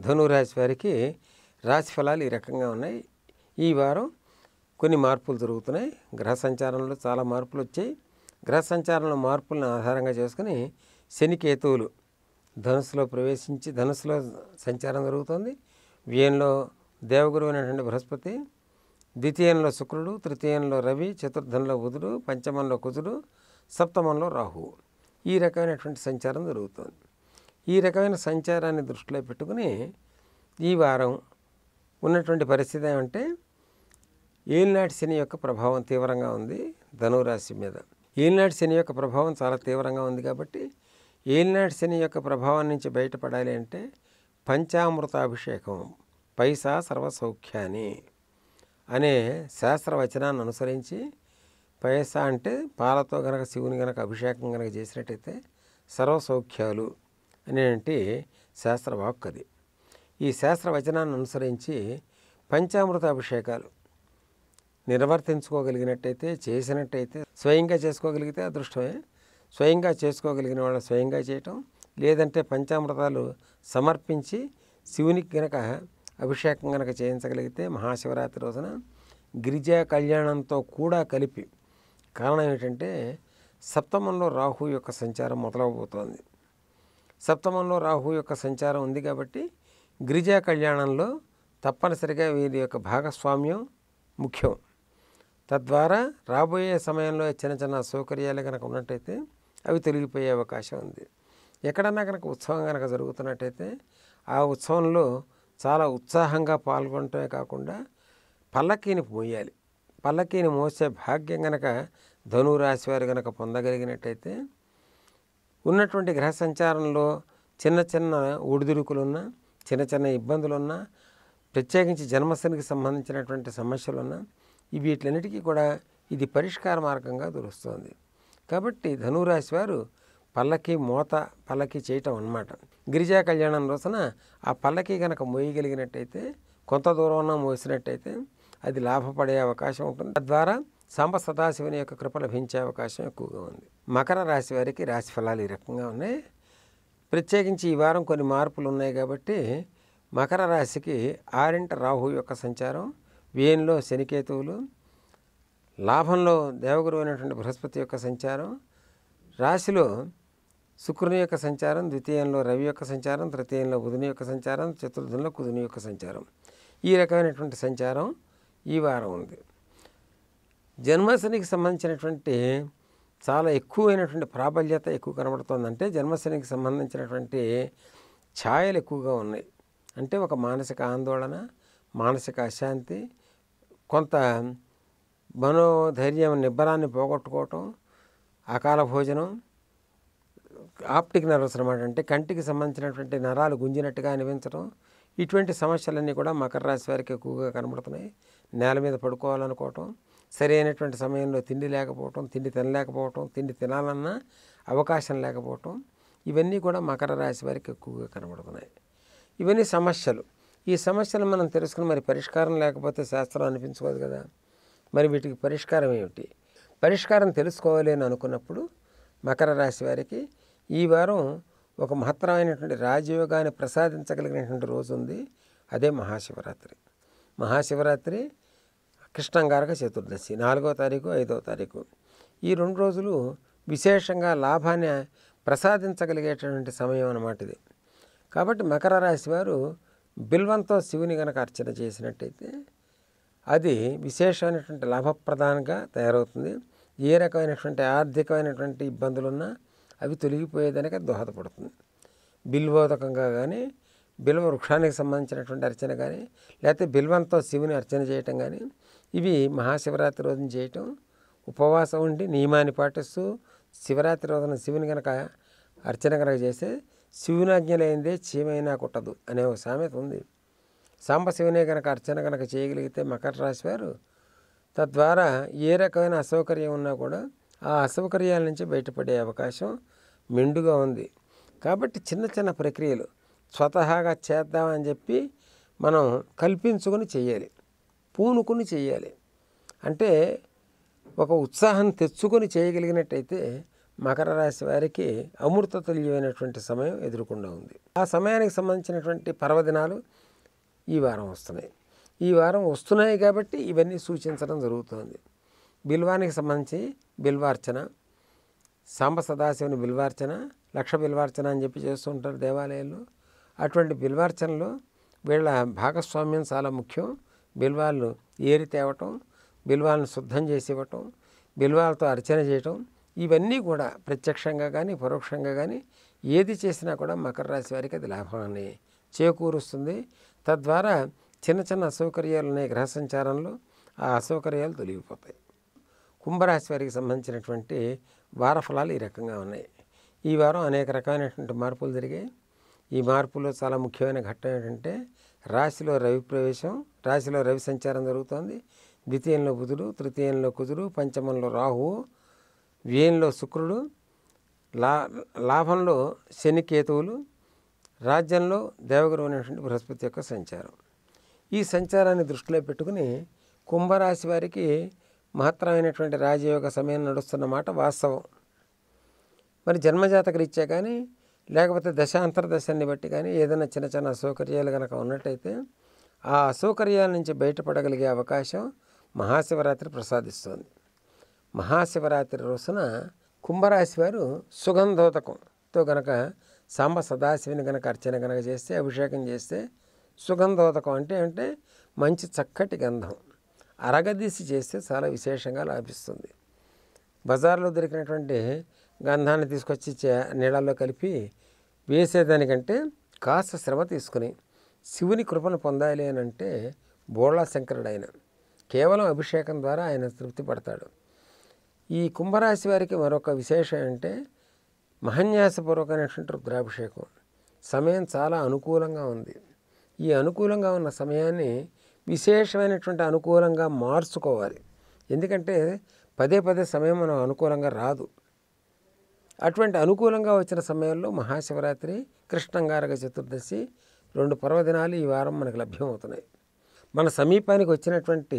ధనురాశి వారికి రాశి ఫలాలు ఈ రకంగా ఉన్నాయి. ఈ వారం కొన్ని మార్పులు జరుగుతున్నాయి. గ్రహ సంచారంలో చాలా మార్పులు వచ్చాయి. గ్రహ సంచారంలో మార్పులను ఆధారంగా చేసుకుని శని కేతువులు ధనుసులో ప్రవేశించి ధనుసులో సంచారం జరుగుతుంది. వ్యయంలో దేవగురు అయినటువంటి బృహస్పతి, ద్వితీయంలో శుక్రుడు, తృతీయంలో రవి, చతుర్థంలో బుధుడు, పంచమంలో కుజుడు, సప్తమంలో రాహువు. ఈ రకమైనటువంటి సంచారం జరుగుతుంది. ఈ రకమైన సంచారాన్ని దృష్టిలో పెట్టుకుని ఈ వారం ఉన్నటువంటి పరిస్థితి ఏమంటే ఏలినాటి శని యొక్క ప్రభావం తీవ్రంగా ఉంది ధనురాశి మీద. ఏలినాటి శని యొక్క ప్రభావం చాలా తీవ్రంగా ఉంది కాబట్టి ఏలినాటి శని యొక్క ప్రభావం నుంచి బయటపడాలి అంటే పంచామృతాభిషేకం పైసా సర్వసౌఖ్యాన్ని అనే శాస్త్రవచనాన్ని అనుసరించి పైసా అంటే పాలతో గనక శివుని గనక అభిషేకం గనక చేసినట్టయితే సర్వసౌఖ్యాలు అనేటి శాస్త్రవాక్కు అది. ఈ శాస్త్రవచనాన్ని అనుసరించి పంచామృత అభిషేకాలు నిర్వర్తించుకోగలిగినట్టయితే చేసినట్టయితే స్వయంగా చేసుకోగలిగితే అదృష్టమే. స్వయంగా చేసుకోగలిగిన వాళ్ళు స్వయంగా చేయటం, లేదంటే పంచామృతాలు సమర్పించి శివునికి గనక అభిషేకం గనక చేయించగలిగితే మహాశివరాత్రి రోజున గిరిజా కళ్యాణంతో కూడా కలిపి. కారణం ఏంటంటే సప్తమంలో రాహు యొక్క సంచారం మొదలవబోతోంది. సప్తమంలో రాహు యొక్క సంచారం ఉంది కాబట్టి గిరిజా కళ్యాణంలో తప్పనిసరిగా వీరి యొక్క భాగస్వామ్యం ముఖ్యం. తద్వారా రాబోయే సమయంలో చిన్న చిన్న అసౌకర్యాలు కనుక ఉన్నట్టయితే అవి తొలగిపోయే అవకాశం ఉంది. ఎక్కడన్నా కనుక ఉత్సవం కనుక జరుగుతున్నట్టయితే ఆ ఉత్సవంలో చాలా ఉత్సాహంగా పాల్గొనటమే కాకుండా పల్లకీని మోయాలి. పల్లకీని మోసే భాగ్యం కనుక ధనురాశి వారు కనుక పొందగలిగినట్టయితే ఉన్నటువంటి గ్రహ సంచారంలో చిన్న చిన్న ఒడిదుడుకులున్నా, చిన్న చిన్న ఇబ్బందులున్నా, ప్రత్యేకించి జన్మశనికి సంబంధించినటువంటి సమస్యలున్నా వీటిలన్నిటికీ కూడా ఇది పరిష్కార మార్గంగా దొరుకుతుంది. కాబట్టి ధనురాశి వారు పల్లకి చేయటం అన్నమాట. గిరిజా కళ్యాణం రోజున ఆ పల్లకి కనుక మోయగలిగినట్టయితే, కొంత దూరం ఉన్నా మోసినట్టయితే అది లాభపడే అవకాశం ఉంటుంది. తద్వారా సాంబ సదాశివుని యొక్క కృప లభించే అవకాశం ఎక్కువగా ఉంది. మకర రాశి వారికి రాశి ఫలాలు ఈ రకంగా ఉన్నాయి. ప్రత్యేకించి ఈ వారం కొన్ని మార్పులు ఉన్నాయి కాబట్టి మకర రాశికి ఆరింట రాహు యొక్క సంచారం, వ్యయంలో శనికేతువులు, లాభంలో దేవగురు అయినటువంటి బృహస్పతి యొక్క సంచారం, రాశిలో శుక్రుని యొక్క సంచారం, ద్వితీయంలో రవి యొక్క సంచారం, తృతీయంలో బుధుని యొక్క సంచారం, చతుర్థంలో కుజుని యొక్క సంచారం. ఈ రకమైనటువంటి సంచారం ఈ వారం ఉంది. జన్మశనికి సంబంధించినటువంటి చాలా ఎక్కువైనటువంటి ప్రాబల్యత ఎక్కువ కనబడుతుందంటే జన్మశనికి సంబంధించినటువంటి ఛాయలు ఎక్కువగా ఉన్నాయి. అంటే ఒక మానసిక ఆందోళన, మానసిక అశాంతి, కొంత మనోధైర్యం నిబ్బరాన్ని పోగొట్టుకోవటం, అకాల భోజనం, ఆప్టిక్ నర్వస్ అనమాట, అంటే కంటికి సంబంధించినటువంటి నరాలు గుంజినట్టుగా అనిపించడం, ఇటువంటి సమస్యలన్నీ కూడా మకర రాశి వారికి ఎక్కువగా కనబడుతున్నాయి. నేల మీద పడుకోవాలనుకోవటం, సరైనటువంటి సమయంలో తిండి లేకపోవటం, తిండి తినలేకపోవటం, తిండి తినాలన్నా అవకాశం లేకపోవటం, ఇవన్నీ కూడా మకర రాశి వారికి ఎక్కువగా కనబడుతున్నాయి. ఇవన్నీ సమస్యలు. ఈ సమస్యలు మనం తెలుసుకుని మరి పరిష్కారం లేకపోతే శాస్త్రం అనిపించుకోదు కదా. మరి వీటికి పరిష్కారం ఏమిటి? పరిష్కారం తెలుసుకోవాలి అని అనుకున్నప్పుడు మకర రాశి వారికి ఈ వారం ఒక మహత్తరమైనటువంటి రాజయోగాన్ని ప్రసాదించగలిగినటువంటి రోజు ఉంది. అదే మహాశివరాత్రి. మహాశివరాత్రి కృష్ణంగారక చతుర్దశి 4వ తారీఖు 5వ తారీఖు. ఈ 2 రోజులు విశేషంగా లాభాన్ని ప్రసాదించగలిగేటటువంటి సమయం అన్నమాట ఇది. కాబట్టి మకర రాశి వారు బిల్వంతో శివుని గనక అర్చన చేసినట్టయితే అది విశేషమైనటువంటి లాభప్రదానంగా తయారవుతుంది. ఏ రకమైనటువంటి ఆర్థికమైనటువంటి ఇబ్బందులున్నా అవి తొలగిపోయేదానికి దోహదపడుతుంది. బిల్వోదకంగా కానీ, బిల్వ వృక్షానికి సంబంధించినటువంటి అర్చన కానీ, లేకపోతే బిల్వంతో శివుని అర్చన చేయటం కానీ, ఇవి మహాశివరాత్రి రోజున చేయటం, ఉపవాసం ఉండి నియమాన్ని పాటిస్తూ శివరాత్రి రోజున శివుని కనుక అర్చన కనుక చేస్తే శివునాజ్ఞ లేనిదే చీమైనా కుట్టదు అనే ఒక సామెత ఉంది. సాంబశివునే కనుక అర్చన కనుక చేయగలిగితే మకర రాశి వారు తద్వారా ఏ రకమైన అసౌకర్యం ఉన్నా కూడా ఆ అసౌకర్యాల నుంచి బయటపడే అవకాశం మెండుగా ఉంది. కాబట్టి చిన్న చిన్న ప్రక్రియలు స్వతహాగా చేద్దామని చెప్పి మనం కల్పించుకొని చేయాలి, పూనుకుని చేయాలి. అంటే ఒక ఉత్సాహం తెచ్చుకొని చేయగలిగినట్టయితే మకర రాశి వారికి అమృత తుల్యమైనటువంటి సమయం ఎదుర్కొండా ఉంది. ఆ సమయానికి సంబంధించినటువంటి పర్వదినాలు ఈ వారం వస్తున్నాయి. ఈ వారం వస్తున్నాయి కాబట్టి ఇవన్నీ సూచించడం జరుగుతుంది. బిల్వానికి సంబంధించి బిల్వార్చన, సాంబ సదాశివుని బిల్వార్చన, లక్ష బిల్వార్చన అని చెప్పి చేస్తూ ఉంటారు దేవాలయాల్లో. అటువంటి బిల్వార్చనలో వీళ్ళ భాగస్వామ్యం చాలా ముఖ్యం. బిల్వాలను ఏరి తేవటం, బిల్వాలను శుద్ధం చేసి ఇవ్వటం, బిల్వాలతో అర్చన చేయటం, ఇవన్నీ కూడా ప్రత్యక్షంగా కానీ పరోక్షంగా కానీ ఏది చేసినా కూడా మకర రాశి వారికి అది లాభాన్ని చేకూరుస్తుంది. తద్వారా చిన్న చిన్న అసౌకర్యాలు ఉన్నాయి గ్రహ సంచారంలో, ఆ అసౌకర్యాలు తొలగిపోతాయి. కుంభరాశి వారికి సంబంధించినటువంటి వార ఫలాలు ఈ రకంగా ఉన్నాయి. ఈ వారం అనేక రకమైనటువంటి మార్పులు జరిగాయి. ఈ మార్పులో చాలా ముఖ్యమైన ఘట్టం ఏంటంటే రాశిలో రవి ప్రవేశం, రాశిలో రవి సంచారం జరుగుతోంది. ద్వితీయంలో బుధుడు, తృతీయంలో కుజుడు, పంచమంలో రాహువు, వ్యయంలో శుక్రుడు, లాభంలో శని కేతువులు, రాజ్యంలో దేవగురువు అనేటువంటి బృహస్పతి యొక్క సంచారం. ఈ సంచారాన్ని దృష్టిలో పెట్టుకుని కుంభరాశి వారికి మహత్తరమైనటువంటి రాజయోగ సమయం నడుస్తున్న మాట వాస్తవం. మరి జన్మజాతక రీత్యా కానీ లేకపోతే దశాంతర్దశాన్ని బట్టి కానీ ఏదైనా చిన్న చిన్న అసౌకర్యాలు కనుక ఉన్నట్టయితే ఆ అసౌకర్యాల నుంచి బయటపడగలిగే అవకాశం మహాశివరాత్రి ప్రసాదిస్తుంది. మహాశివరాత్రి రోజున కుంభరాశి వారు సుగంధోదకంతో గనక సాంబ సదాశివుని గనక అర్చన గనక చేస్తే, అభిషేకం చేస్తే, సుగంధోదకం అంటే మంచి చక్కటి గంధం అరగదీసి చేస్తే చాలా విశేషంగా లాభిస్తుంది. బజార్లో దొరికినటువంటి గంధాన్ని తీసుకొచ్చి నీళ్ళల్లో కలిపి వేసేదానికంటే కాస్త శ్రమ తీసుకుని శివుని కృపను పొందాలి అని అంటే బోళా శంకరుడు ఆయన కేవలం అభిషేకం ద్వారా ఆయన తృప్తి పడతాడు. ఈ కుంభరాశి వారికి మరొక విశేషం అంటే మహన్యాసపూర్వకమైనటువంటి రుద్రాభిషేకం. సమయం చాలా అనుకూలంగా ఉంది. ఈ అనుకూలంగా ఉన్న సమయాన్ని విశేషమైనటువంటి అనుకూలంగా మార్చుకోవాలి. ఎందుకంటే పదే పదే సమయం మనం అనుకూలంగా రాదు. అటువంటి అనుకూలంగా వచ్చిన సమయంలో మహాశివరాత్రి, కృష్ణంగారక చతుర్దశి 2 పర్వదినాలు ఈ వారం మనకు లభ్యమవుతున్నాయి. మన సమీపానికి వచ్చినటువంటి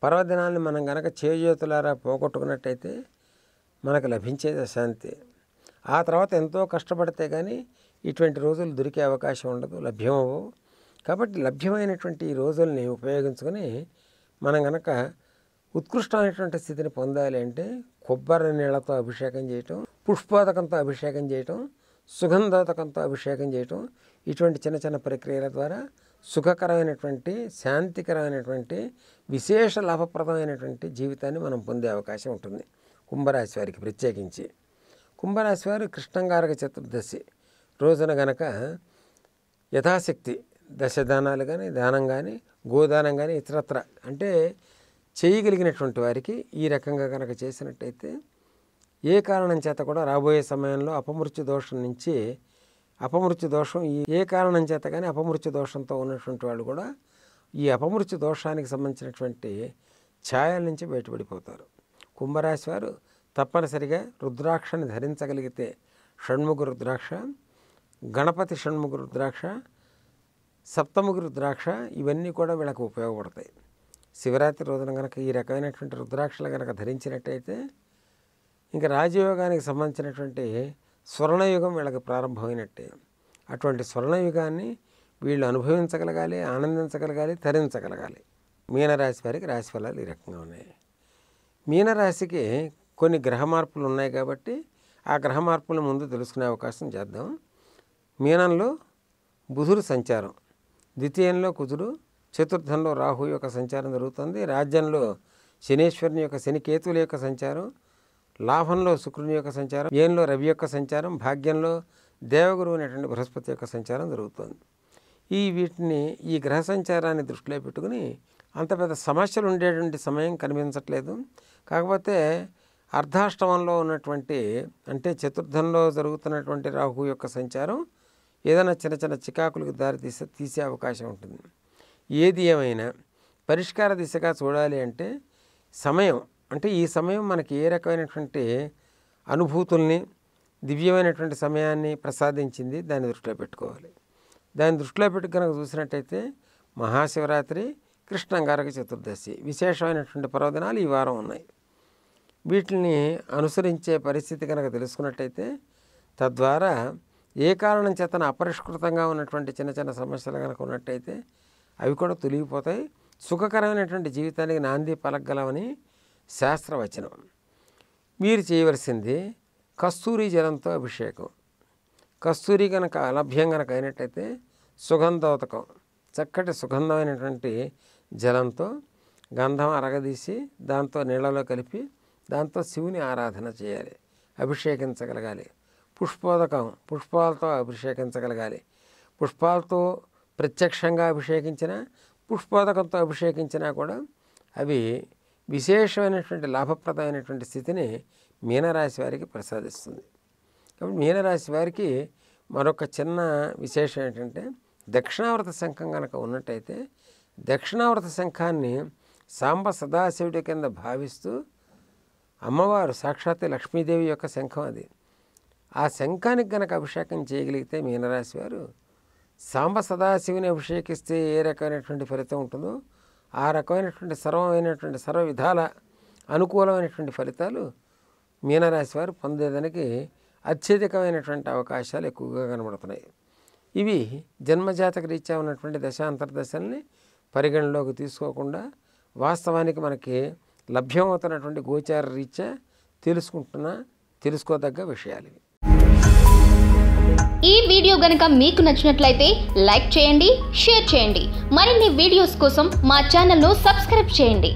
పర్వదినాన్ని మనం కనుక చేజేతులారా పోగొట్టుకున్నట్టయితే మనకు లభించేది అశాంతి. ఆ తర్వాత ఎంతో కష్టపడితే కానీ ఇటువంటి రోజులు దొరికే అవకాశం ఉండదు, లభ్యమవు. కాబట్టి లభ్యమైనటువంటి ఈ రోజుల్ని ఉపయోగించుకొని మనం కనుక ఉత్కృష్టమైనటువంటి స్థితిని పొందాలి అంటే కొబ్బరి నీళ్లతో అభిషేకం చేయటం, పుష్పోదకంతో అభిషేకం చేయటం, సుగంధోదకంతో అభిషేకం చేయటం, ఇటువంటి చిన్న చిన్న ప్రక్రియల ద్వారా సుఖకరమైనటువంటి, శాంతికరమైనటువంటి, విశేష లాభప్రదమైనటువంటి జీవితాన్ని మనం పొందే అవకాశం ఉంటుంది కుంభరాశి వారికి ప్రత్యేకించి. కుంభరాశి వారు కృష్ణంగారక చతుర్దశి రోజున గనక యథాశక్తి దశదానాలు కానీ, దానం కానీ, గోదానం కానీ, ఇతరత్ర అంటే చేయగలిగినటువంటి వారికి ఈ రకంగా కనుక చేసినట్టయితే ఏ కారణం చేత కూడా రాబోయే సమయంలో అపమృత్యు దోషం నుంచి అపమృత్యు దోషం ఏ కారణం చేత కానీ అపమృత్యు దోషంతో ఉన్నటువంటి వాళ్ళు కూడా ఈ అపమృత్యు దోషానికి సంబంధించినటువంటి ఛాయల నుంచి బయటపడిపోతారు. కుంభరాశి వారు తప్పనిసరిగా రుద్రాక్షని ధరించగలిగితే షణ్ముఖ రుద్రాక్ష, గణపతి షణ్ముఖ రుద్రాక్ష, సప్తముఖ రుద్రాక్ష ఇవన్నీ కూడా వీళ్ళకు ఉపయోగపడతాయి. శివరాత్రి రోజున కనుక ఈ రకమైనటువంటి రుద్రాక్షలు కనుక ధరించినట్టయితే ఇంకా రాజయోగానికి సంబంధించినటువంటి స్వర్ణయుగం వీళ్ళకి ప్రారంభమైనట్టే. అటువంటి స్వర్ణయుగాన్ని వీళ్ళు అనుభవించగలగాలి, ఆనందించగలగాలి, తరించగలగాలి. మీనరాశి వారికి రాశి ఫలాలు ఈ రకంగా ఉన్నాయి. మీనరాశికి కొన్ని గ్రహ మార్పులు ఉన్నాయి కాబట్టి ఆ గ్రహ మార్పుల ముందు తెలుసుకునే అవకాశం చేద్దాం. మీనంలో బుధుడు సంచారం, ద్వితీయంలో కుజుడు, చతుర్థంలో రాహు యొక్క సంచారం జరుగుతుంది. రాజ్యంలో శనీశ్వరుని యొక్క శనికేతువుల యొక్క సంచారం, లాభంలో శుక్రుని యొక్క సంచారం, వ్యయంలో రవి యొక్క సంచారం, భాగ్యంలో దేవగురువు అనేటువంటి బృహస్పతి యొక్క సంచారం జరుగుతుంది. ఈ గ్రహ సంచారాన్ని దృష్టిలో పెట్టుకుని అంత పెద్ద సమస్యలు ఉండేటువంటి సమయం కనిపించట్లేదు. కాకపోతే అర్ధాష్టమంలో ఉన్నటువంటి అంటే చతుర్థంలో జరుగుతున్నటువంటి రాహు యొక్క సంచారం ఏదైనా చిన్న చిన్న చికాకులకు తీసే అవకాశం ఉంటుంది. ఏది ఏమైనా పరిష్కార దిశగా చూడాలి అంటే సమయం అంటే ఈ సమయం మనకి ఏ రకమైనటువంటి అనుభూతుల్ని, దివ్యమైనటువంటి సమయాన్ని ప్రసాదించింది దాన్ని దృష్టిలో పెట్టుకోవాలి. దాన్ని దృష్టిలో పెట్టి కనుక చూసినట్టయితే మహాశివరాత్రి, కృష్ణంగారక చతుర్దశి విశేషమైనటువంటి పర్వదినాలు ఈ వారం ఉన్నాయి. వీటిని అనుసరించే పరిస్థితి కనుక తెలుసుకున్నట్టయితే తద్వారా ఏ కారణం చేతన అపరిష్కృతంగా ఉన్నటువంటి చిన్న చిన్న సమస్యలు కనుక ఉన్నట్టయితే అవి కూడా తొలగిపోతాయి. సుఖకరమైనటువంటి జీవితానికి నాంది పలకగలవని శాస్త్రవచనం. మీరు చేయవలసింది కస్తూరి జలంతో అభిషేకం. కస్తూరి కనుక అలభ్యం కనుక అయినట్టయితే సుగంధోతకం, చక్కటి సుగంధమైనటువంటి జలంతో గంధం అరగదీసి దాంతో నీళ్ళలో కలిపి దాంతో శివుని ఆరాధన చేయాలి, అభిషేకించగలగాలి. పుష్పోదకం, పుష్పాలతో అభిషేకించగలగాలి. పుష్పాలతో ప్రత్యక్షంగా అభిషేకించిన, పుష్పోదకంతో అభిషేకించినా కూడా అవి విశేషమైనటువంటి లాభప్రదమైనటువంటి స్థితిని మీనరాశి వారికి ప్రసాదిస్తుంది. కాబట్టి మీనరాశి వారికి మరొక చిన్న విశేషం ఏంటంటే దక్షిణావర్త శంఖం కనుక ఉన్నట్టయితే దక్షిణావర్త శంఖాన్ని సాంబ సదాశివుడి కింద భావిస్తూ అమ్మవారు సాక్షాత్ లక్ష్మీదేవి యొక్క శంఖం అది. ఆ శంఖానికి కనుక అభిషేకం చేయగలిగితే మీనరాశి వారు సాంబ సదాశివుని అభిషేకిస్తే ఏ రకమైనటువంటి ఫలితం ఉంటుందో ఆ రకమైనటువంటి సర్వ విధాల అనుకూలమైనటువంటి ఫలితాలు మీనరాశి వారు పొందేదానికి అత్యధికమైనటువంటి అవకాశాలు ఎక్కువగా కనబడుతున్నాయి. ఇవి జన్మజాతక రీత్యా ఉన్నటువంటి దశాంతర్దశల్ని పరిగణలోకి తీసుకోకుండా వాస్తవానికి మనకి లభ్యమవుతున్నటువంటి గోచార రీత్యా తెలుసుకోదగ్గ విషయాలు ఇవి. ఈ వీడియో గనుక మీకు నచ్చినట్లయితే లైక్ చేయండి, షేర్ చేయండి. మరిన్ని వీడియోస్ కోసం మా ఛానల్ను సబ్స్క్రైబ్ చేయండి.